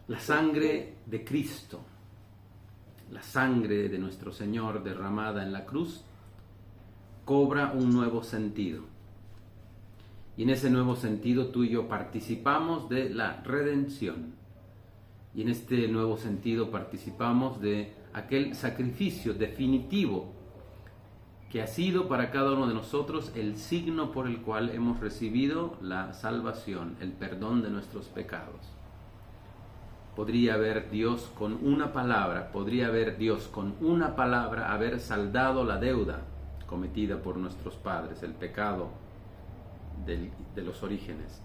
La sangre de Cristo, la sangre de nuestro Señor derramada en la cruz, cobra un nuevo sentido. Y en ese nuevo sentido tú y yo participamos de la redención. Y en este nuevo sentido participamos de aquel sacrificio definitivo que ha sido para cada uno de nosotros el signo por el cual hemos recibido la salvación, el perdón de nuestros pecados. Podría haber Dios con una palabra, haber saldado la deuda cometida por nuestros padres, el pecado de los orígenes.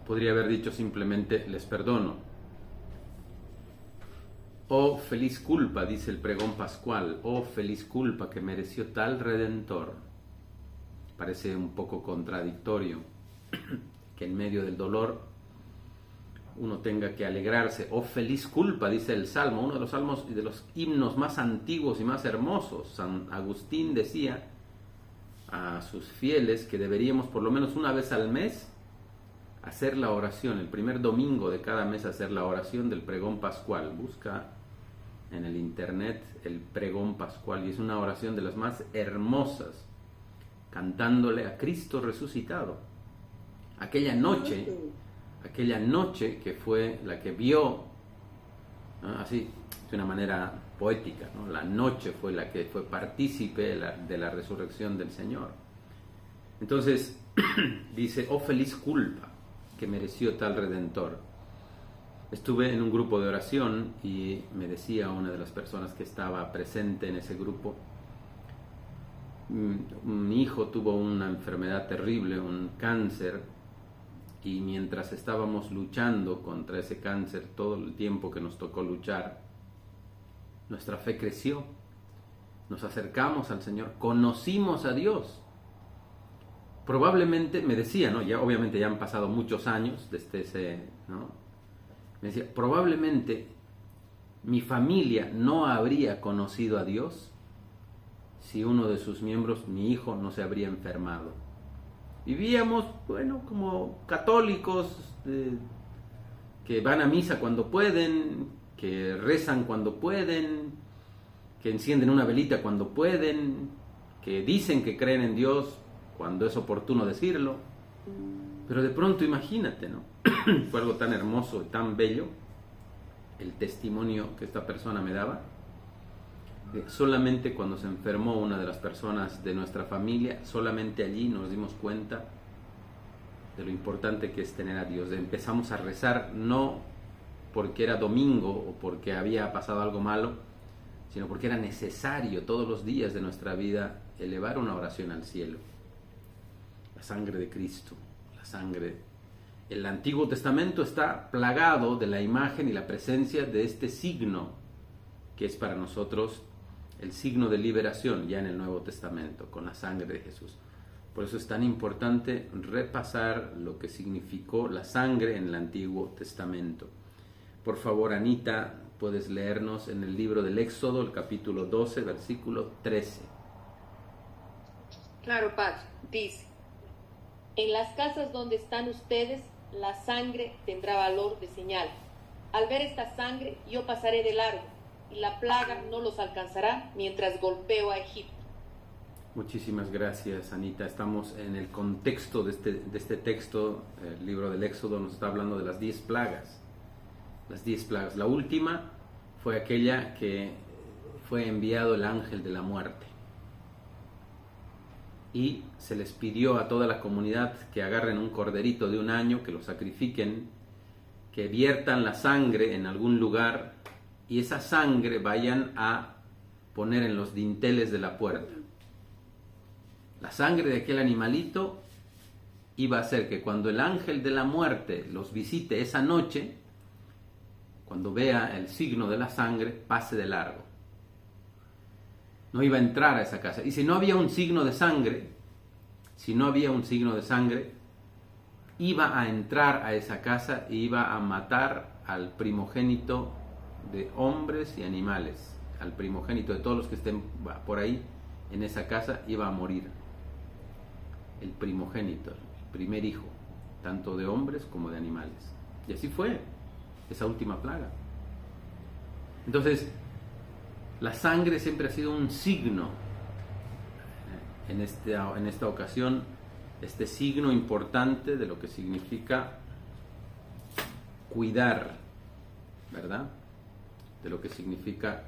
Podría haber dicho simplemente, les perdono. Oh feliz culpa, dice el pregón pascual, oh feliz culpa que mereció tal Redentor. Parece un poco contradictorio que en medio del dolor uno tenga que alegrarse. Oh feliz culpa, dice el Salmo, uno de los salmos y de los himnos más antiguos y más hermosos. San Agustín decía a sus fieles que deberíamos por lo menos una vez al mes hacer la oración, el primer domingo de cada mes hacer la oración del pregón pascual. Busca en el internet el pregón pascual y es una oración de las más hermosas, cantándole a Cristo resucitado. Aquella noche que fue la que vio, ¿no? Así, de una manera poética, ¿no? La noche fue la que fue partícipe de la resurrección del Señor. Entonces, dice, oh feliz culpa que mereció tal Redentor. Estuve en un grupo de oración y me decía una de las personas que estaba presente en ese grupo, mi hijo tuvo una enfermedad terrible, un cáncer, y mientras estábamos luchando contra ese cáncer, todo el tiempo que nos tocó luchar, nuestra fe creció, nos acercamos al Señor, conocimos a Dios. Probablemente, me decía, ¿no? Ya, obviamente ya han pasado muchos años desde ese, ¿no? Me decía, probablemente mi familia no habría conocido a Dios si uno de sus miembros, mi hijo, no se habría enfermado. Vivíamos, bueno, como católicos que van a misa cuando pueden, que rezan cuando pueden, que encienden una velita cuando pueden, que dicen que creen en Dios cuando es oportuno decirlo. Pero de pronto imagínate, ¿no? Fue algo tan hermoso y tan bello el testimonio que esta persona me daba. Solamente cuando se enfermó una de las personas de nuestra familia, solamente allí nos dimos cuenta de lo importante que es tener a Dios. Empezamos a rezar no porque era domingo o porque había pasado algo malo, sino porque era necesario todos los días de nuestra vida elevar una oración al cielo. La sangre de Cristo, la sangre. El Antiguo Testamento está plagado de la imagen y la presencia de este signo que es para nosotros el signo de liberación ya en el Nuevo Testamento, con la sangre de Jesús. Por eso es tan importante repasar lo que significó la sangre en el Antiguo Testamento. Por favor, Anita, puedes leernos en el libro del Éxodo, el capítulo 12, versículo 13. Claro, Padre, dice, en las casas donde están ustedes, la sangre tendrá valor de señal. Al ver esta sangre, yo pasaré de largo, y la plaga no los alcanzará mientras golpeo a Egipto. Muchísimas gracias, Anita. Estamos en el contexto de este texto. El libro del Éxodo nos está hablando de las 10 plagas. Las 10 plagas. La última fue aquella que fue enviado el ángel de la muerte. Y se les pidió a toda la comunidad que agarren un corderito de un año, que lo sacrifiquen, que viertan la sangre en algún lugar y esa sangre vayan a poner en los dinteles de la puerta. La sangre de aquel animalito iba a hacer que cuando el ángel de la muerte los visite esa noche, cuando vea el signo de la sangre, pase de largo. No iba a entrar a esa casa. Y si no había un signo de sangre, iba a entrar a esa casa e iba a matar al primogénito de hombres y animales. Al primogénito de todos los que estén por ahí en esa casa iba a morir. El primogénito, el primer hijo, tanto de hombres como de animales. Y así fue. esa última plaga. Entonces, la sangre siempre ha sido un signo. En esta ocasión, este signo importante de lo que significa cuidar, ¿verdad? De lo que significa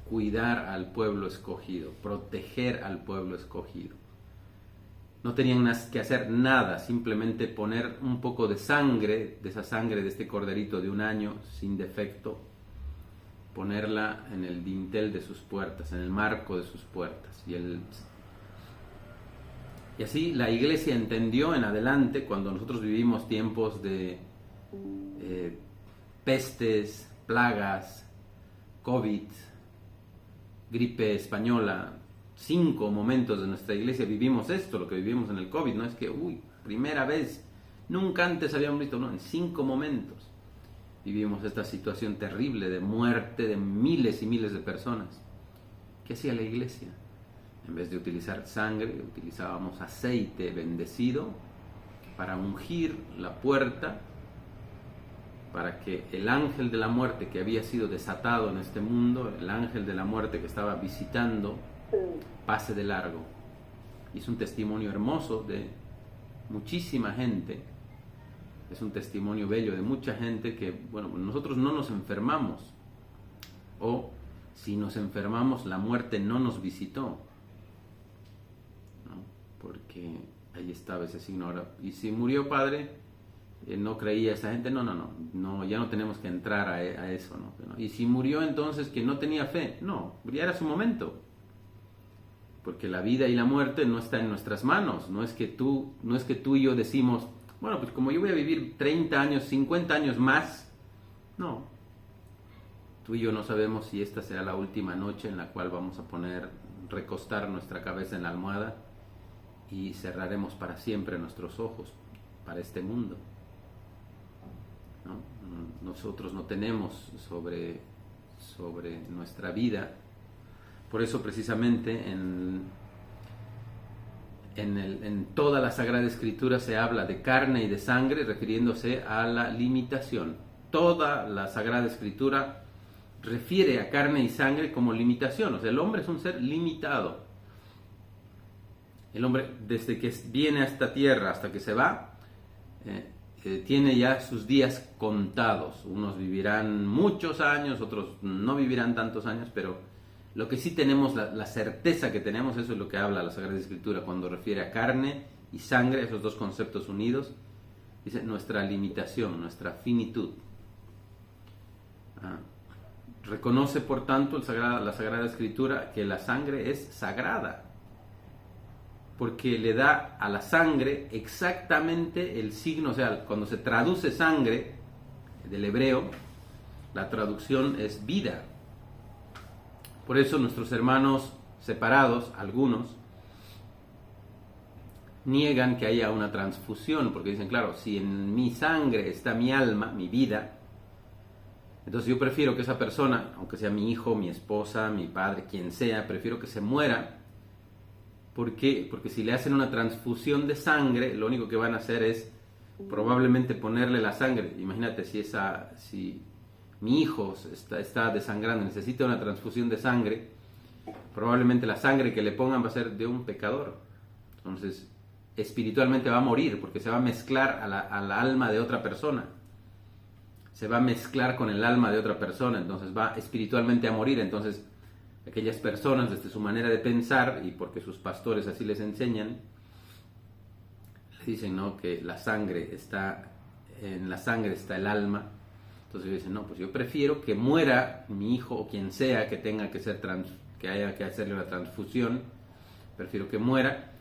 cuidar al pueblo escogido, proteger al pueblo escogido. No tenían que hacer nada, simplemente poner un poco de sangre, de esa sangre de este corderito de 1 año, sin defecto, ponerla en el dintel de sus puertas, en el marco de sus puertas. Y así la iglesia entendió en adelante, cuando nosotros vivimos tiempos de pestes, plagas, COVID, gripe española, 5 momentos de nuestra iglesia vivimos esto, lo que vivimos en el COVID. No es que, primera vez, nunca antes habíamos visto, no, en 5 momentos vivimos esta situación terrible de muerte de miles y miles de personas. ¿Qué hacía la iglesia? En vez de utilizar sangre, utilizábamos aceite bendecido para ungir la puerta, para que el ángel de la muerte que había sido desatado en este mundo, el ángel de la muerte que estaba visitando, pase de largo. Y es un testimonio hermoso de muchísima gente, es un testimonio bello de mucha gente que, nosotros no nos enfermamos, o si nos enfermamos, la muerte no nos visitó, ¿no? Porque ahí estaba ese signo. Ahora, y si murió, padre, no creía esa gente, no, ya no tenemos que entrar a eso, ¿no? Y si murió entonces que no tenía fe, no, ya era su momento, porque la vida y la muerte no está en nuestras manos. No es que tú y yo decimos, pues como yo voy a vivir 30 años, 50 años más, no. Tú y yo no sabemos si esta será la última noche en la cual vamos a recostar nuestra cabeza en la almohada y cerraremos para siempre nuestros ojos para este mundo, ¿no? Nosotros no tenemos sobre nuestra vida. Por eso precisamente en toda la Sagrada Escritura se habla de carne y de sangre, refiriéndose a la limitación. Toda la Sagrada Escritura refiere a carne y sangre como limitación. O sea, el hombre es un ser limitado. El hombre, desde que viene a esta tierra hasta que se va, tiene ya sus días contados. Unos vivirán muchos años, otros no vivirán tantos años, pero lo que sí tenemos, la certeza que tenemos, eso es lo que habla la Sagrada Escritura cuando refiere a carne y sangre, esos dos conceptos unidos. Dice nuestra limitación, nuestra finitud. Reconoce, por tanto, la Sagrada Escritura que la sangre es sagrada, porque le da a la sangre exactamente el signo. O sea, cuando se traduce sangre del hebreo, la traducción es vida. Por eso nuestros hermanos separados, algunos, niegan que haya una transfusión, porque dicen, claro, si en mi sangre está mi alma, mi vida, entonces yo prefiero que esa persona, aunque sea mi hijo, mi esposa, mi padre, quien sea, prefiero que se muera. ¿Por qué? Porque si le hacen una transfusión de sangre, lo único que van a hacer es probablemente ponerle la sangre. Imagínate si mi hijo está desangrando, necesita una transfusión de sangre, probablemente la sangre que le pongan va a ser de un pecador. Entonces, espiritualmente va a morir, porque se va a mezclar a la alma de otra persona. Se va a mezclar con el alma de otra persona, entonces va espiritualmente a morir. Entonces, aquellas personas, desde su manera de pensar, y porque sus pastores así les enseñan, les dicen, ¿no?, que en la sangre está el alma. Entonces dicen, pues yo prefiero que muera mi hijo o quien sea que tenga que haya que hacerle una transfusión, prefiero que muera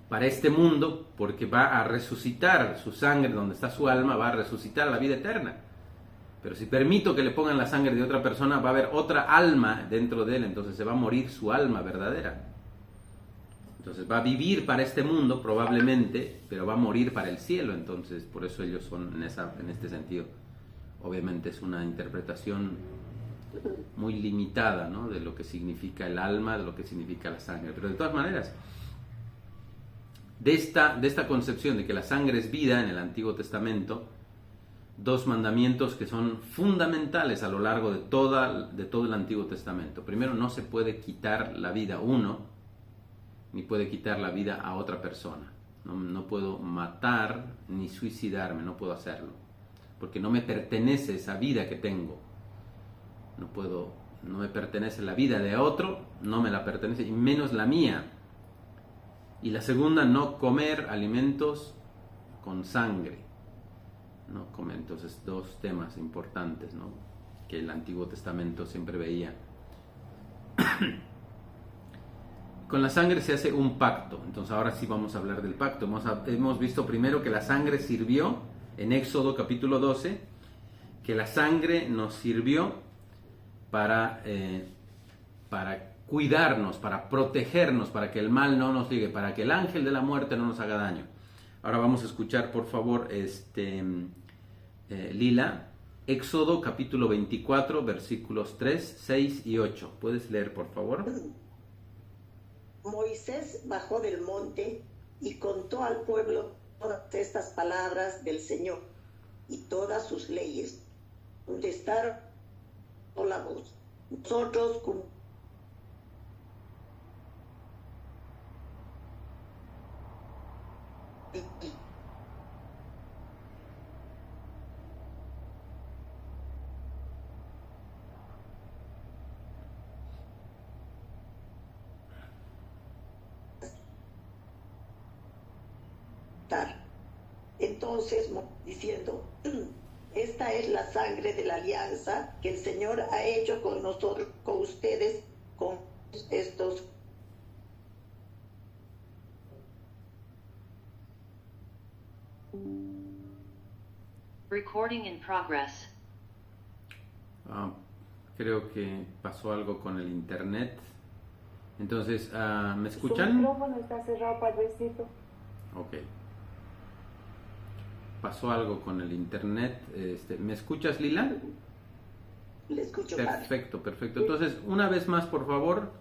para este mundo, porque va a resucitar su sangre, donde está su alma, va a resucitar a la vida eterna. Pero si permito que le pongan la sangre de otra persona, va a haber otra alma dentro de él, entonces se va a morir su alma verdadera. Entonces va a vivir para este mundo probablemente, pero va a morir para el cielo. Entonces por eso ellos son en este sentido. Obviamente es una interpretación muy limitada, ¿no?, de lo que significa el alma, de lo que significa la sangre. Pero de todas maneras, de esta concepción de que la sangre es vida en el Antiguo Testamento, dos mandamientos que son fundamentales a lo largo de todo el Antiguo Testamento. Primero, no se puede quitar la vida a uno, ni puede quitar la vida a otra persona. No puedo matar ni suicidarme, no puedo hacerlo, porque no me pertenece esa vida que tengo. No me pertenece la vida de otro, no me la pertenece, y menos la mía. Y la segunda, no comer alimentos con sangre. No comer. Entonces, dos temas importantes, ¿no?, que el Antiguo Testamento siempre veía. Con la sangre se hace un pacto. Entonces ahora sí vamos a hablar del pacto. Hemos visto primero que la sangre sirvió, en Éxodo capítulo 12, que la sangre nos sirvió para cuidarnos, para protegernos, para que el mal no nos llegue, para que el ángel de la muerte no nos haga daño. Ahora vamos a escuchar, por favor, Lila, Éxodo capítulo 24, versículos 3, 6 y 8. ¿Puedes leer, por favor? Moisés bajó del monte y contó al pueblo todas estas palabras del Señor y todas sus leyes. Contestaron con la voz: nosotros entonces diciendo: esta es la sangre de la alianza que el Señor ha hecho con nosotros, con ustedes, con estos. Recording in progress. Creo que pasó algo con el internet. Entonces, ¿me Su escuchan? micrófono está cerrado, padrecito. Ok. Pasó algo con el internet. ¿Me escuchas, Lila? Le escucho, padre. Perfecto, perfecto. Entonces, una vez más, por favor,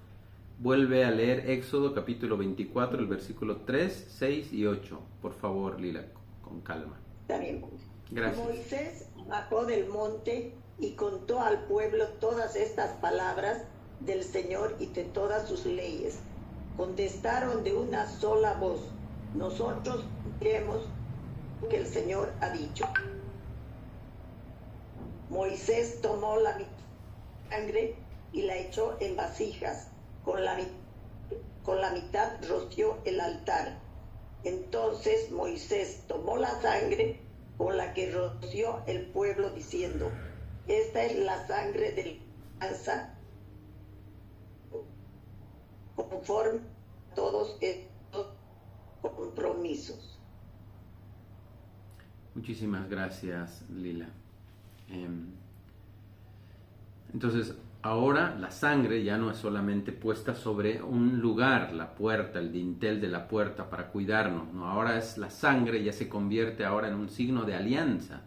vuelve a leer Éxodo capítulo 24, el versículo 3, 6 y 8. Por favor, Lila, con calma. Está bien. Gracias. Moisés bajó del monte y contó al pueblo todas estas palabras del Señor y de todas sus leyes. Contestaron de una sola voz: nosotros creemos que el Señor ha dicho. Moisés tomó la sangre y la echó en vasijas. Con la mitad roció el altar. Entonces Moisés tomó la sangre con la que roció el pueblo, diciendo: esta es la sangre de la alianza, conforme a todos estos compromisos. Muchísimas gracias, Lila. Entonces, ahora la sangre ya no es solamente puesta sobre un lugar, la puerta, el dintel de la puerta para cuidarnos, ¿no? Ahora es la sangre, ya se convierte ahora en un signo de alianza.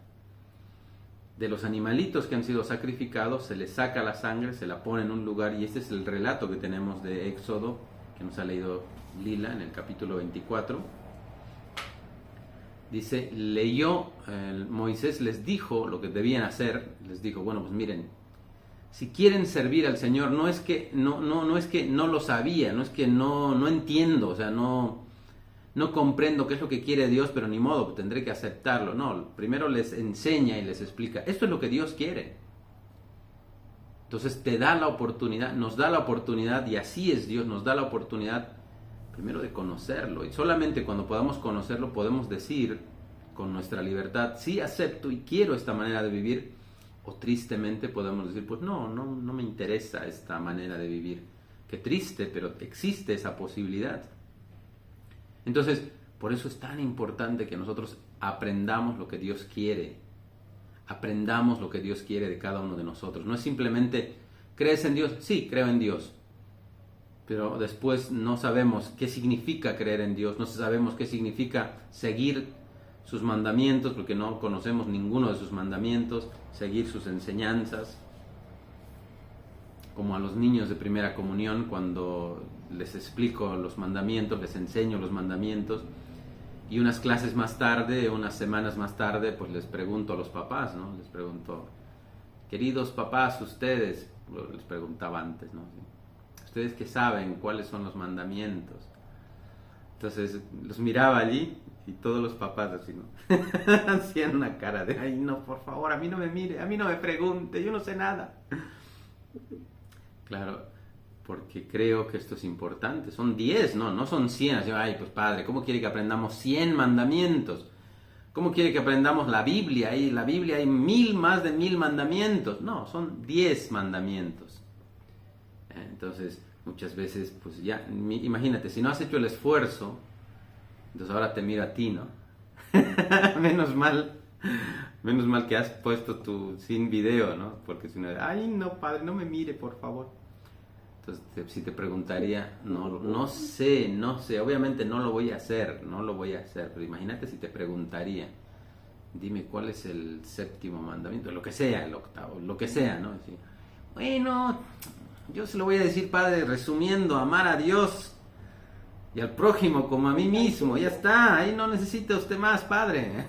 De los animalitos que han sido sacrificados, se les saca la sangre, se la pone en un lugar, y este es el relato que tenemos de Éxodo, que nos ha leído Lila en el capítulo 24. Dice, Moisés les dijo lo que debían hacer. Les dijo: bueno, pues miren, si quieren servir al Señor, no es que no lo sabía, no es que no entiendo, o sea, no comprendo qué es lo que quiere Dios, pero ni modo, tendré que aceptarlo. No, primero les enseña y les explica: esto es lo que Dios quiere. Entonces te da la oportunidad, nos da la oportunidad, y así es Dios, nos da la oportunidad primero de conocerlo, y solamente cuando podamos conocerlo podemos decir con nuestra libertad: sí, acepto y quiero esta manera de vivir, o tristemente podemos decir: pues no me interesa esta manera de vivir. Qué triste, pero existe esa posibilidad. Entonces, por eso es tan importante que nosotros aprendamos lo que Dios quiere, aprendamos lo que Dios quiere de cada uno de nosotros. No es simplemente: ¿crees en Dios? Sí, creo en Dios. Pero después no sabemos qué significa creer en Dios, no sabemos qué significa seguir sus mandamientos, porque no conocemos ninguno de sus mandamientos, seguir sus enseñanzas. Como a los niños de primera comunión, cuando les explico los mandamientos, les enseño los mandamientos, Y unas clases más tarde, unas semanas más tarde, pues les pregunto a los papás, ¿no? Les pregunto, queridos papás, ustedes, les preguntaba antes, ¿no? ¿Ustedes qué saben? ¿Cuáles son los mandamientos? Entonces los miraba allí y todos los papás así, ¿no? Hacían una cara de, ay no, por favor, a mí no me mire, a mí no me pregunte, yo no sé nada. Claro, porque creo que esto es importante. Son 10, no son 100. Así, ay, pues padre, ¿cómo quiere que aprendamos 100 mandamientos? ¿Cómo quiere que aprendamos la Biblia? En la Biblia hay más de 1000 mandamientos. No, son 10 mandamientos. Entonces, muchas veces, pues ya, imagínate, si no has hecho el esfuerzo, entonces ahora te miro a ti, ¿no? Menos mal que has puesto tu sin video, ¿no? Porque si no, ay, no, padre, no me mire, por favor. Entonces, si te preguntaría, no sé, obviamente no lo voy a hacer, pero imagínate si te preguntaría, dime cuál es el 7º mandamiento, lo que sea, el 8º, lo que sea, ¿no? Así, bueno, yo se lo voy a decir, padre, resumiendo, amar a Dios y al prójimo como a mí mismo, ya está, ahí no necesita usted más, padre,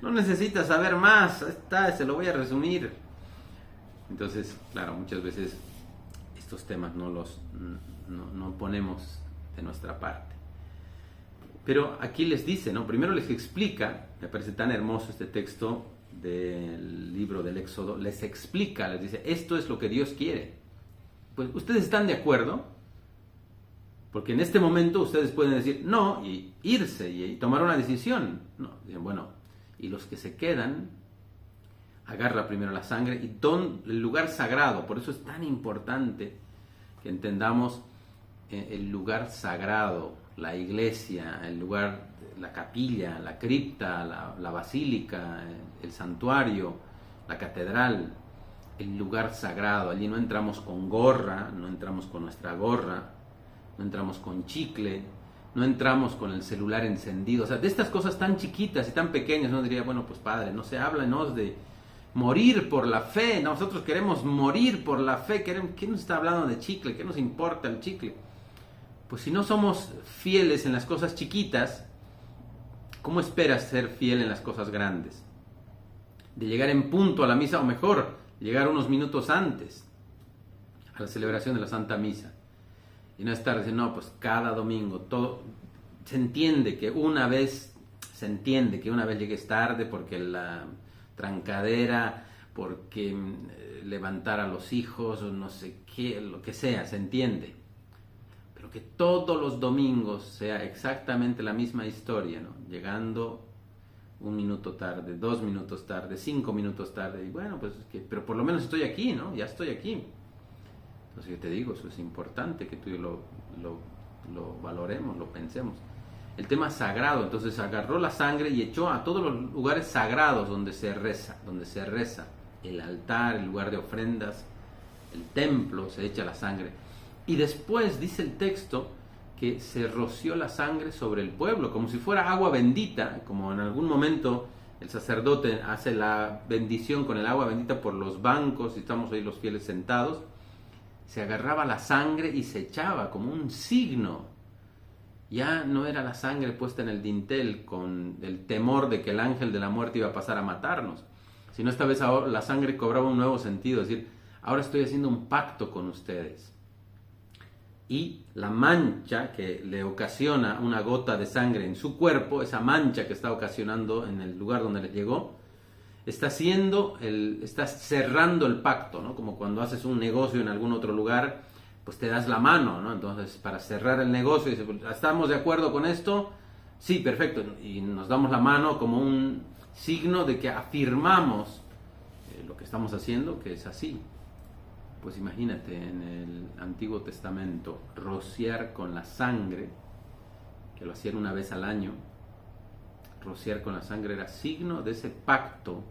no necesita saber más, ahí está, se lo voy a resumir. Entonces, claro, muchas veces estos temas no ponemos de nuestra parte. Pero aquí les dice, ¿no? Primero les explica, me parece tan hermoso este texto del libro del Éxodo, les explica, les dice, esto es lo que Dios quiere. Pues, ¿ustedes están de acuerdo? Porque en este momento ustedes pueden decir no y irse y tomar una decisión. No, dicen, bueno, y los que se quedan, agarra primero la sangre y el lugar sagrado. Por eso es tan importante que entendamos el lugar sagrado, la iglesia, el lugar, la capilla, la cripta, la basílica, el santuario, la catedral, el lugar sagrado. Allí no entramos con gorra, no entramos con nuestra gorra, no entramos con chicle, no entramos con el celular encendido. O sea, de estas cosas tan chiquitas y tan pequeñas, uno diría, bueno, pues padre, no sé, háblanos de morir por la fe. Nosotros queremos morir por la fe. ¿Qué nos está hablando de chicle? ¿Qué nos importa el chicle? Pues si no somos fieles en las cosas chiquitas, ¿cómo esperas ser fiel en las cosas grandes? De llegar en punto a la misa, o mejor, llegar unos minutos antes a la celebración de la Santa Misa. Y no estar diciendo, no, pues cada domingo, todo. Se entiende que una vez llegues tarde porque la trancadera, porque levantar a los hijos, o no sé qué, lo que sea, se entiende. Pero que todos los domingos sea exactamente la misma historia, ¿no? Llegando 1 minuto tarde, 2 minutos tarde, 5 minutos tarde, y bueno, pues, pero por lo menos estoy aquí, ¿no? Ya estoy aquí. Entonces yo te digo, eso es importante que tú y yo lo valoremos, lo pensemos. El tema sagrado, entonces agarró la sangre y echó a todos los lugares sagrados donde se reza, el altar, el lugar de ofrendas, el templo, se echa la sangre. Y después dice el texto que se roció la sangre sobre el pueblo, como si fuera agua bendita, como en algún momento el sacerdote hace la bendición con el agua bendita por los bancos y estamos ahí los fieles sentados. Se agarraba la sangre y se echaba como un signo. Ya no era la sangre puesta en el dintel con el temor de que el ángel de la muerte iba a pasar a matarnos, sino esta vez ahora la sangre cobraba un nuevo sentido, es decir, ahora estoy haciendo un pacto con ustedes. Y la mancha que le ocasiona una gota de sangre en su cuerpo, esa mancha que está ocasionando en el lugar donde le llegó, está cerrando el pacto, ¿no? Como cuando haces un negocio en algún otro lugar, pues te das la mano, ¿no? Entonces, para cerrar el negocio, dices, ¿estamos de acuerdo con esto? Sí, perfecto. Y nos damos la mano como un signo de que afirmamos lo que estamos haciendo, que es así. Pues imagínate, en el Antiguo Testamento, rociar con la sangre, que lo hacían una vez al año, rociar con la sangre era signo de ese pacto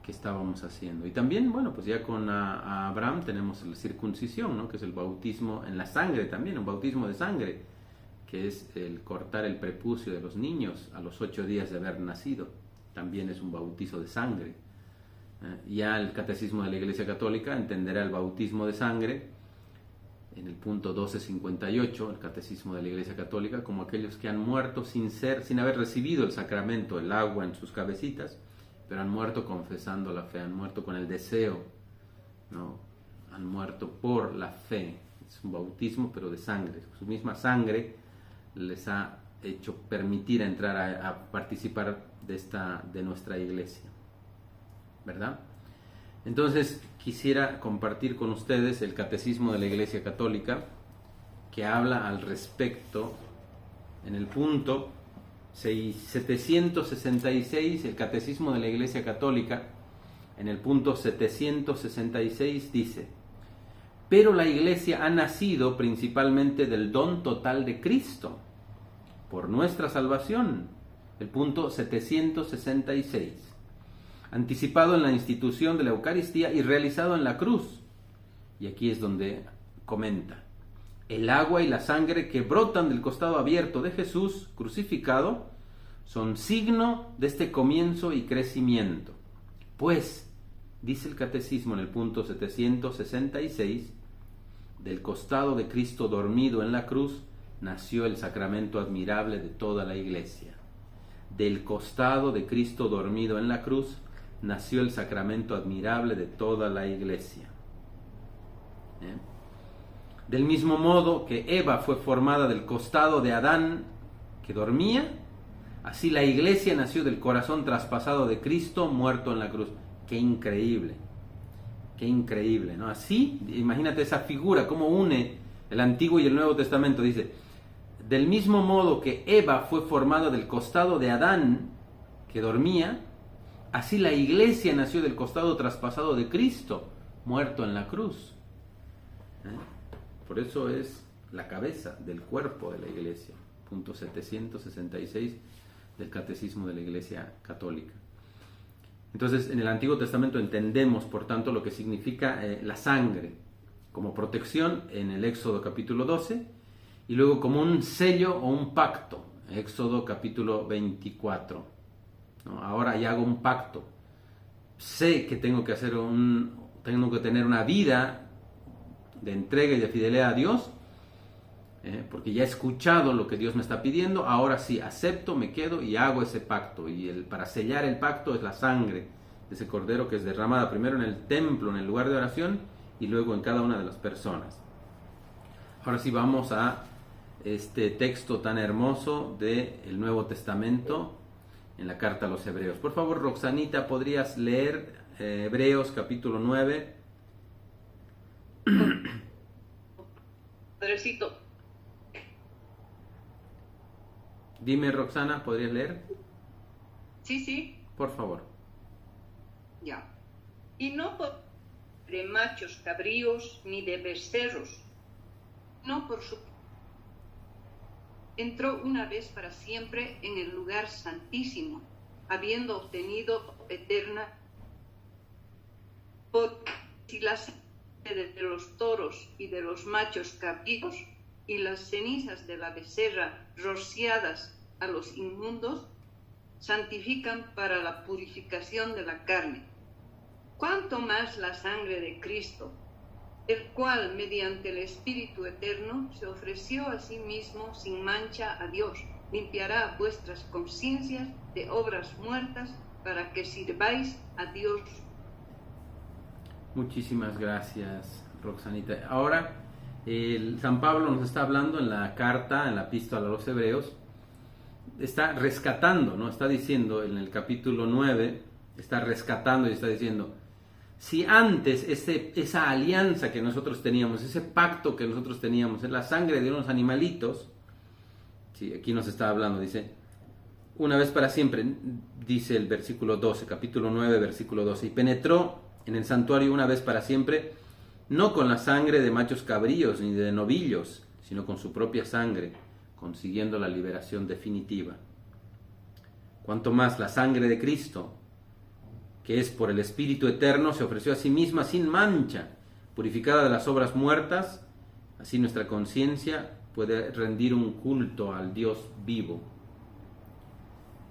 que estábamos haciendo. Y también, bueno, pues ya con a Abraham tenemos la circuncisión, ¿no? Que es el bautismo en la sangre también, un bautismo de sangre, que es el cortar el prepucio de los niños a los 8 días de haber nacido. También es un bautizo de sangre. Ya el catecismo de la Iglesia Católica entenderá el bautismo de sangre en el punto 1258, el Catecismo de la Iglesia Católica, como aquellos que han muerto sin haber recibido el sacramento, el agua en sus cabecitas, pero han muerto confesando la fe, han muerto con el deseo, ¿no? Han muerto por la fe. Es un bautismo, pero de sangre. Su misma sangre les ha hecho permitir entrar a participar de nuestra iglesia, ¿verdad? Entonces quisiera compartir con ustedes el Catecismo de la Iglesia Católica, que habla al respecto en el punto 766. El Catecismo de la Iglesia Católica en el punto 766 dice: pero la Iglesia ha nacido principalmente del don total de Cristo por nuestra salvación. El punto 766, anticipado en la institución de la Eucaristía y realizado en la cruz. Y aquí es donde comenta: el agua y la sangre que brotan del costado abierto de Jesús crucificado son signo de este comienzo y crecimiento. Pues, dice el Catecismo en el punto 766, del costado de Cristo dormido en la cruz nació el sacramento admirable de toda la Iglesia. Del costado de Cristo dormido en la cruz nació el sacramento admirable de toda la Iglesia. Del mismo modo que Eva fue formada del costado de Adán que dormía, así la Iglesia nació del corazón traspasado de Cristo muerto en la cruz. ¡Qué increíble! ¡Qué increíble!, ¿no? Así, imagínate esa figura, cómo une el Antiguo y el Nuevo Testamento. Dice: del mismo modo que Eva fue formada del costado de Adán que dormía, así la Iglesia nació del costado traspasado de Cristo muerto en la cruz. Por eso es la cabeza del cuerpo de la Iglesia. Punto 766 del Catecismo de la Iglesia Católica. Entonces, en el Antiguo Testamento entendemos, por tanto, lo que significa la sangre como protección en el Éxodo capítulo 12, y luego como un sello o un pacto, Éxodo capítulo 24. ¿No? Ahora ya hago un pacto. Sé que tengo que tener una vida de entrega y de fidelidad a Dios, porque ya he escuchado lo que Dios me está pidiendo. Ahora sí, acepto, me quedo y hago ese pacto. Y para sellar el pacto es la sangre de ese cordero que es derramada primero en el templo, en el lugar de oración, y luego en cada una de las personas. Ahora sí vamos a este texto tan hermoso del Nuevo Testamento en la carta a los Hebreos. Por favor, Roxanita, ¿podrías leer Hebreos capítulo 9? Padrecito. Dime, Roxana, ¿podrías leer? Sí. Por favor. Ya. Y no de machos cabríos ni de becerros, no por su... Entró una vez para siempre en el lugar santísimo, habiendo obtenido eterna, porque si la sangre de los toros y de los machos cabríos y las cenizas de la becerra rociadas a los inmundos santifican para la purificación de la carne, cuánto más la sangre de Cristo, el cual mediante el Espíritu Eterno se ofreció a sí mismo sin mancha a Dios, limpiará vuestras conciencias de obras muertas para que sirváis a Dios. Muchísimas gracias, Roxanita. Ahora, San Pablo nos está hablando en la carta, en la epístola a los Hebreos, está rescatando, ¿no? Está diciendo en el capítulo 9, está rescatando y está diciendo: si antes esa alianza que nosotros teníamos, ese pacto que nosotros teníamos, en la sangre de unos animalitos, sí, aquí nos está hablando, dice, una vez para siempre, dice el versículo 12, capítulo 9, versículo 12, y penetró en el santuario una vez para siempre, no con la sangre de machos cabríos ni de novillos, sino con su propia sangre, consiguiendo la liberación definitiva. Cuanto más la sangre de Cristo, que es por el Espíritu Eterno, se ofreció a sí misma sin mancha, purificada de las obras muertas, así nuestra conciencia puede rendir un culto al Dios vivo.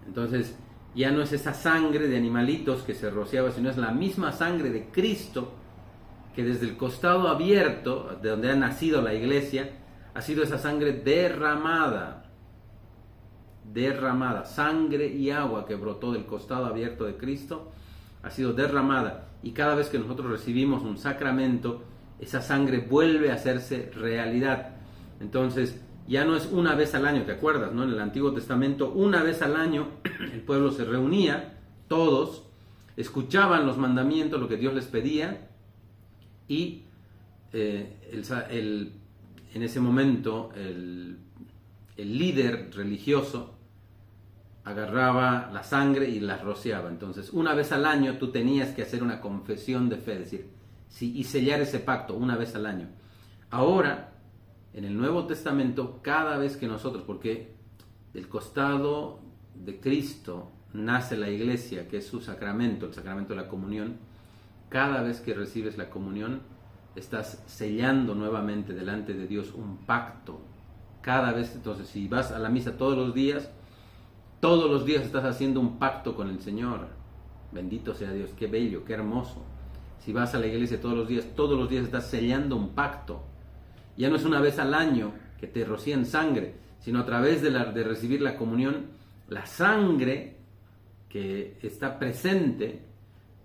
Entonces, ya no es esa sangre de animalitos que se rociaba, sino es la misma sangre de Cristo que desde el costado abierto, de donde ha nacido la iglesia, ha sido esa sangre derramada, sangre y agua que brotó del costado abierto de Cristo, ha sido derramada. Y cada vez que nosotros recibimos un sacramento, esa sangre vuelve a hacerse realidad. Entonces, ya no es una vez al año, ¿te acuerdas, no? En el Antiguo Testamento, una vez al año, el pueblo se reunía, todos, escuchaban los mandamientos, lo que Dios les pedía, y en ese momento el líder religioso agarraba la sangre y la rociaba. Entonces, una vez al año tú tenías que hacer una confesión de fe, es decir, y sellar ese pacto una vez al año. Ahora, en el Nuevo Testamento, cada vez que nosotros, porque del costado de Cristo nace la iglesia, que es su sacramento, el sacramento de la comunión, cada vez que recibes la comunión, estás sellando nuevamente delante de Dios un pacto. Cada vez, entonces, si vas a la misa todos los días estás haciendo un pacto con el Señor. Bendito sea Dios, qué bello, qué hermoso. Si vas a la iglesia todos los días estás sellando un pacto. Ya no es una vez al año que te rocían sangre, sino a través de recibir la comunión, la sangre que está presente.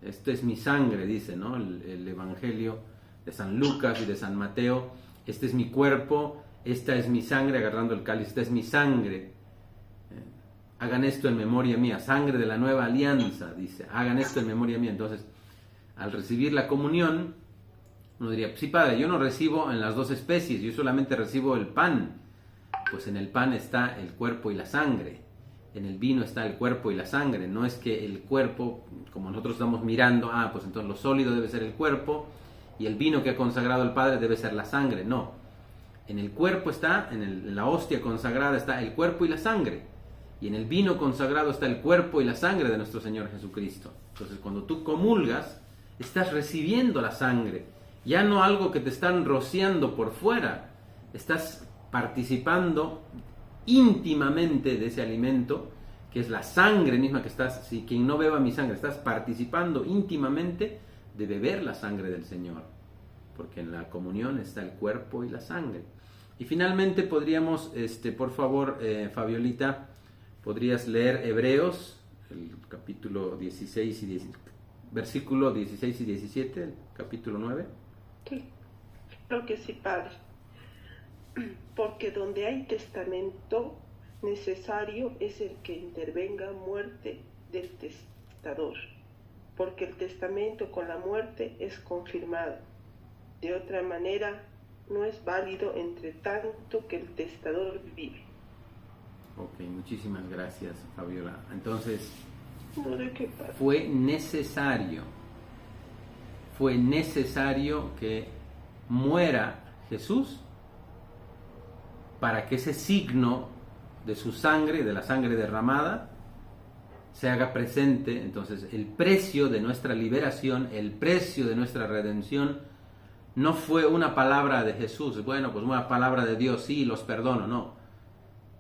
Esto es mi sangre, dice, ¿no? El Evangelio de San Lucas y de San Mateo. Este es mi cuerpo, esta es mi sangre, agarrando el cáliz, esta es mi sangre. Hagan esto en memoria mía, sangre de la nueva alianza, dice, hagan esto en memoria mía. Entonces, al recibir la comunión, uno diría, sí, padre, yo no recibo en las dos especies, yo solamente recibo el pan. Pues en el pan está el cuerpo y la sangre, en el vino está el cuerpo y la sangre. No es que el cuerpo, como nosotros estamos mirando, pues entonces lo sólido debe ser el cuerpo y el vino que ha consagrado el Padre debe ser la sangre. No, en el cuerpo está, en la hostia consagrada está el cuerpo y la sangre, y en el vino consagrado está el cuerpo y la sangre de nuestro Señor Jesucristo. Entonces, cuando tú comulgas, estás recibiendo la sangre, ya no algo que te están rociando por fuera, estás participando íntimamente de ese alimento, que es la sangre misma que estás, si quien no beba mi sangre, estás participando íntimamente de beber la sangre del Señor, porque en la comunión está el cuerpo y la sangre. Y finalmente podríamos, por favor, Fabiolita, podrías leer Hebreos, el capítulo 16 y 17, versículo 16 y 17, el capítulo 9. Sí, creo que sí, padre. Porque donde hay testamento, necesario es el que intervenga muerte del testador, porque el testamento con la muerte es confirmado. De otra manera, no es válido entre tanto que el testador vive. Ok, muchísimas gracias, Fabiola. Entonces, No, ¿de qué, padre? fue necesario que muera Jesús para que ese signo de su sangre, de la sangre derramada, se haga presente. Entonces, el precio de nuestra liberación, el precio de nuestra redención, no fue una palabra de Jesús, bueno, pues una palabra de Dios, sí, los perdono, no.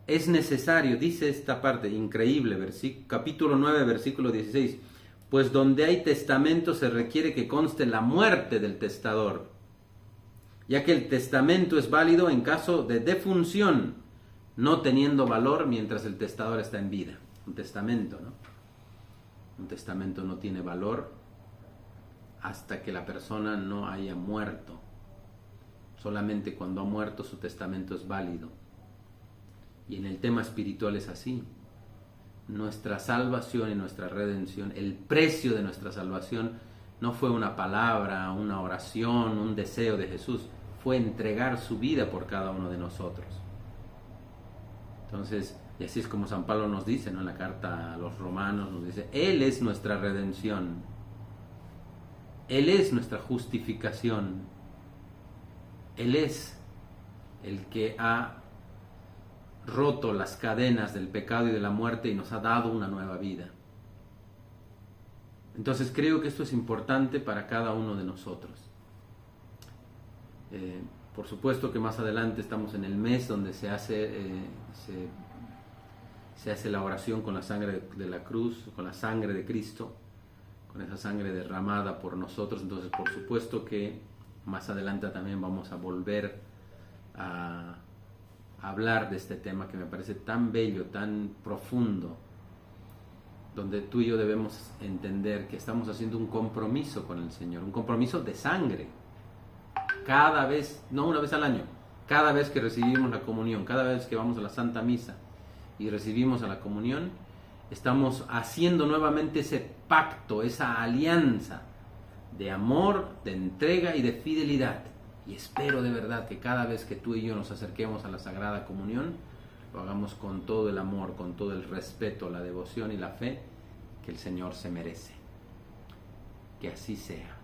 Es necesario, dice esta parte increíble, capítulo 9, versículo 16, pues donde hay testamento se requiere que conste la muerte del testador, ya que el testamento es válido en caso de defunción, no teniendo valor mientras el testador está en vida. Un testamento, ¿no? Un testamento no tiene valor hasta que la persona no haya muerto. Solamente cuando ha muerto su testamento es válido. Y en el tema espiritual es así. Nuestra salvación y nuestra redención, el precio de nuestra salvación no fue una palabra, una oración, un deseo de Jesús, fue entregar su vida por cada uno de nosotros. Entonces, y así es como San Pablo nos dice, ¿no? En la carta a los romanos nos dice, Él es nuestra redención, Él es nuestra justificación, Él es el que ha roto las cadenas del pecado y de la muerte y nos ha dado una nueva vida. Entonces creo que esto es importante para cada uno de nosotros. Por supuesto que más adelante estamos en el mes donde se hace la oración con la sangre de la cruz, con la sangre de Cristo, con esa sangre derramada por nosotros. Entonces, por supuesto que Más adelante también vamos a volver a hablar de este tema que me parece tan bello, tan profundo, donde tú y yo debemos entender que estamos haciendo un compromiso con el Señor, un compromiso de sangre. Cada vez, no una vez al año, cada vez que recibimos la comunión, cada vez que vamos a la Santa Misa y recibimos a la comunión, estamos haciendo nuevamente ese pacto, esa alianza de amor, de entrega y de fidelidad. Y espero de verdad que cada vez que tú y yo nos acerquemos a la Sagrada Comunión, lo hagamos con todo el amor, con todo el respeto, la devoción y la fe que el Señor se merece. Que así sea.